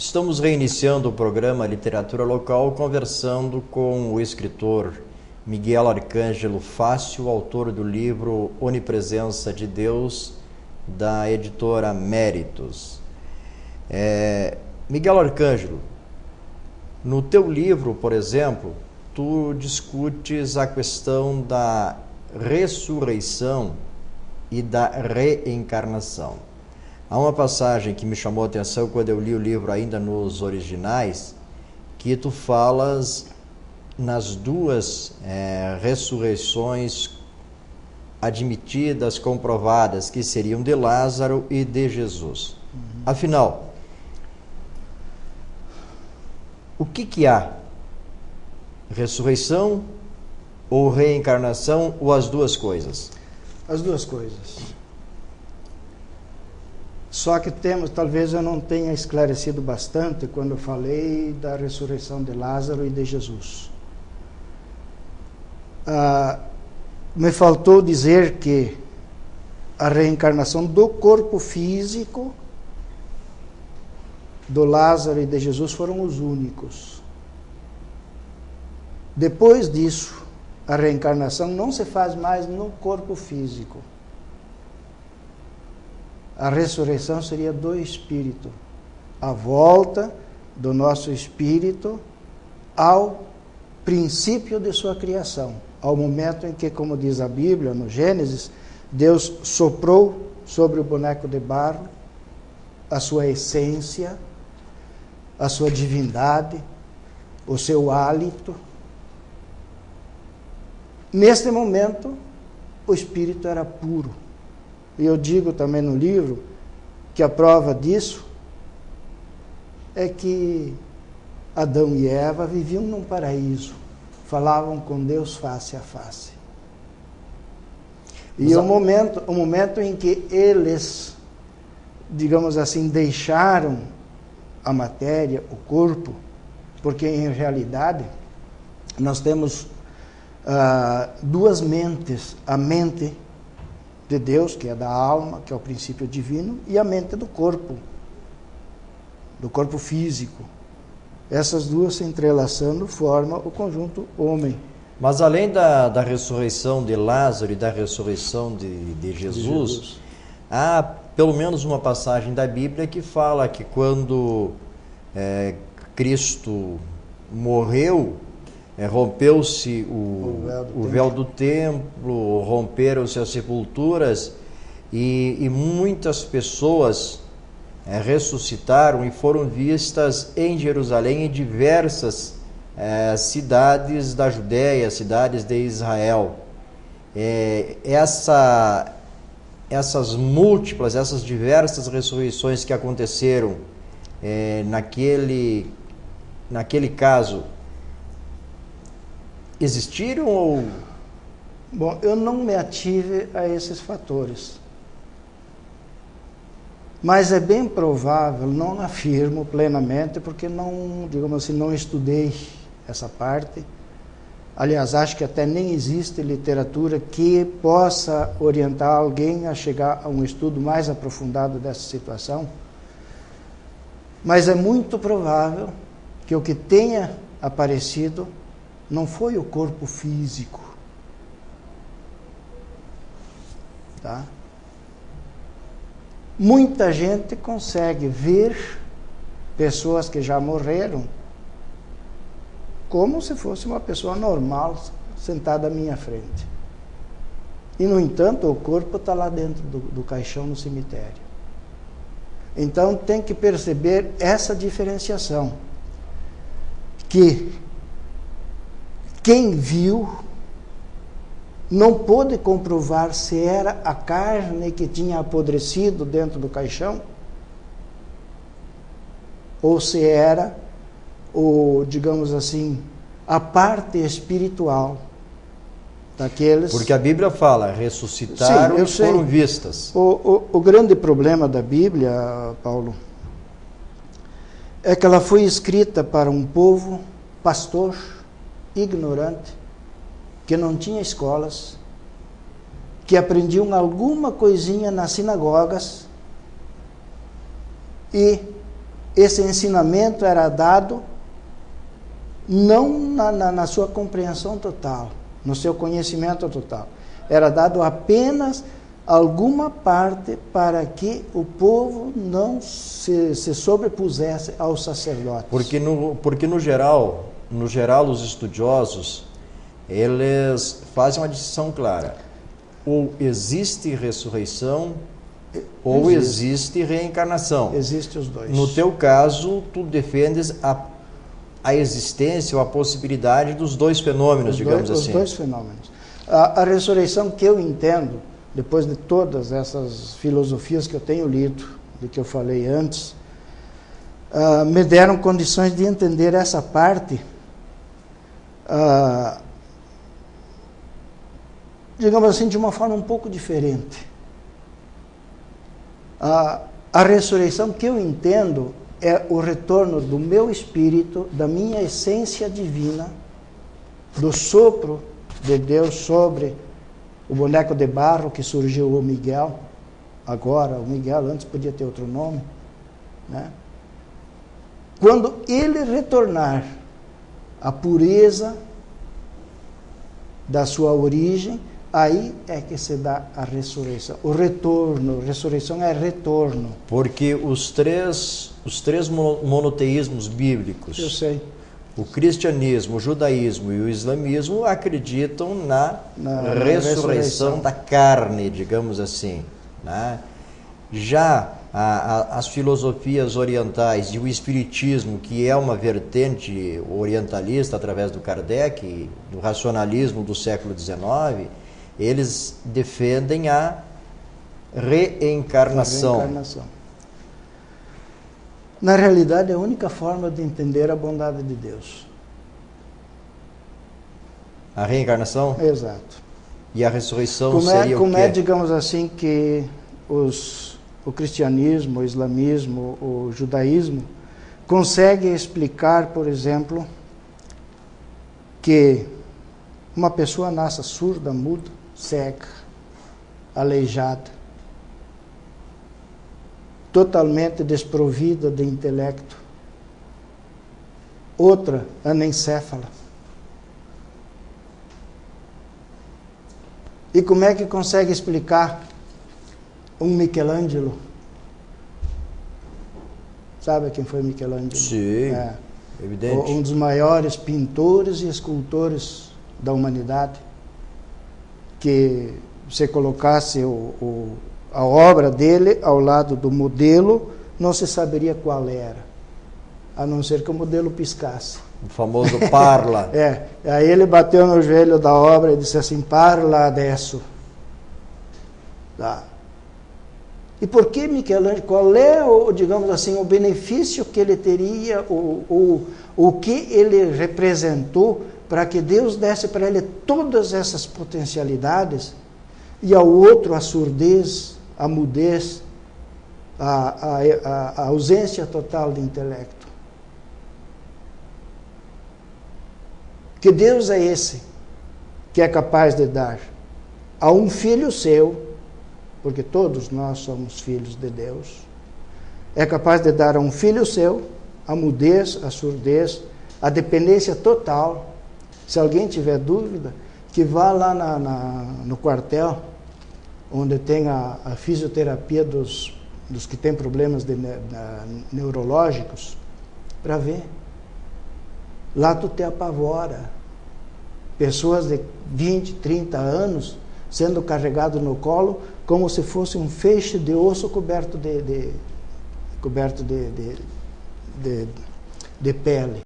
Estamos reiniciando o programa Literatura Local, conversando com o escritor Miguel Arcângelo Fácio, autor do livro Onipresença de Deus, da editora Méritos. Miguel Arcângelo, no teu livro, por exemplo, tu discutes a questão da ressurreição e da reencarnação. Há uma passagem que me chamou a atenção quando eu li o livro ainda nos originais, que tu falas nas duas ressurreições admitidas, comprovadas, que seriam de Lázaro e de Jesus. Afinal, o que há? Ressurreição ou reencarnação, ou as duas coisas? As duas coisas. Só que talvez eu não tenha esclarecido bastante quando eu falei da ressurreição de Lázaro e de Jesus. Me faltou dizer que a reencarnação do corpo físico do Lázaro e de Jesus foram os únicos. Depois disso, a reencarnação não se faz mais no corpo físico. A ressurreição seria do espírito, a volta do nosso espírito ao princípio de sua criação, ao momento em que, como diz a Bíblia, no Gênesis, Deus soprou sobre o boneco de barro a sua essência, a sua divindade, o seu hálito. Neste momento, o espírito era puro. E eu digo também no livro que a prova disso é que Adão e Eva viviam num paraíso, falavam com Deus face a face. E o momento em que eles, digamos assim, deixaram a matéria, o corpo, porque em realidade nós temos duas mentes, a mente de Deus, que é da alma, que é o princípio divino, e a mente do corpo físico. Essas duas se entrelaçando formam o conjunto homem. Mas além da ressurreição de Lázaro e da ressurreição de Jesus, há pelo menos uma passagem da Bíblia que fala que quando Cristo morreu, rompeu-se o véu do templo, romperam-se as sepulturas e muitas pessoas ressuscitaram e foram vistas em Jerusalém, em diversas cidades da Judéia, cidades de Israel. Essas múltiplas, essas diversas ressurreições que aconteceram naquele caso, existiram ou... Bom, eu não me ative a esses fatores. Mas é bem provável, não afirmo plenamente, porque não, digamos assim, não estudei essa parte. Aliás, acho que até nem existe literatura que possa orientar alguém a chegar a um estudo mais aprofundado dessa situação. Mas é muito provável que o que tenha aparecido não foi o corpo físico, tá? Muita gente consegue ver pessoas que já morreram como se fosse uma pessoa normal sentada à minha frente. E, no entanto, o corpo está lá dentro do caixão no cemitério. Então, tem que perceber essa diferenciação, que quem viu não pôde comprovar se era a carne que tinha apodrecido dentro do caixão ou se era digamos assim, a parte espiritual daqueles... Porque a Bíblia fala, ressuscitaram. Sim, e foram vistas. O grande problema da Bíblia, Paulo, é que ela foi escrita para um povo pastor, ignorante, que não tinha escolas, que aprendiam alguma coisinha nas sinagogas e esse ensinamento era dado não na sua compreensão total, no seu conhecimento total. Era dado apenas alguma parte para que o povo não se sobrepusesse aos sacerdotes. Porque no geral, os estudiosos, eles fazem uma distinção clara. Ou existe ressurreição, ou existe reencarnação. Existe os dois. No teu caso, tu defendes a existência ou a possibilidade dos dois fenômenos, digamos assim. Os dois fenômenos. A ressurreição que eu entendo, depois de todas essas filosofias que eu tenho lido, de que eu falei antes, me deram condições de entender essa parte, digamos assim, de uma forma um pouco diferente. A ressurreição que eu entendo é o retorno do meu espírito, da minha essência divina, do sopro de Deus sobre o boneco de barro que surgiu o Miguel. Agora, o Miguel antes podia ter outro nome, né? Quando ele retornar à pureza da sua origem, aí é que se dá a ressurreição. O retorno, ressurreição é retorno. Porque os três monoteísmos bíblicos, eu sei, o cristianismo, o judaísmo e o islamismo, acreditam na ressurreição da carne, digamos assim, né? Já as filosofias orientais e o espiritismo, que é uma vertente orientalista através do Kardec, do racionalismo do século XIX, eles defendem a reencarnação. Na realidade, é a única forma de entender a bondade de Deus. A reencarnação? Exato. E a ressurreição seria o quê? Digamos assim, que o cristianismo, o islamismo, o judaísmo conseguem explicar, por exemplo, que uma pessoa nasce surda, muda, cega, aleijada, totalmente desprovida de intelecto. Outra, anencéfala. E como é que consegue explicar um Michelangelo? Sabe quem foi Michelangelo? Sim, evidente. Um dos maiores pintores e escultores da humanidade. Que se colocasse a obra dele ao lado do modelo, não se saberia qual era, a não ser que o modelo piscasse. O famoso parla. Aí ele bateu no joelho da obra e disse assim, parla adesso. Tá. E por que Michelangelo? Qual é, digamos assim, o benefício que ele teria, o que ele representou para que Deus desse para ele todas essas potencialidades e ao outro a surdez, a mudez, a ausência total de intelecto? Que Deus é esse que é capaz de dar a um filho seu, porque todos nós somos filhos de Deus, é capaz de dar a um filho seu a mudez, a surdez, a dependência total. Se alguém tiver dúvida, que vá lá no quartel, onde tem a fisioterapia dos que têm problemas neurológicos, para ver. Lá tu te apavora. Pessoas de 20, 30 anos sendo carregados no colo como se fosse um feixe de osso coberto de pele.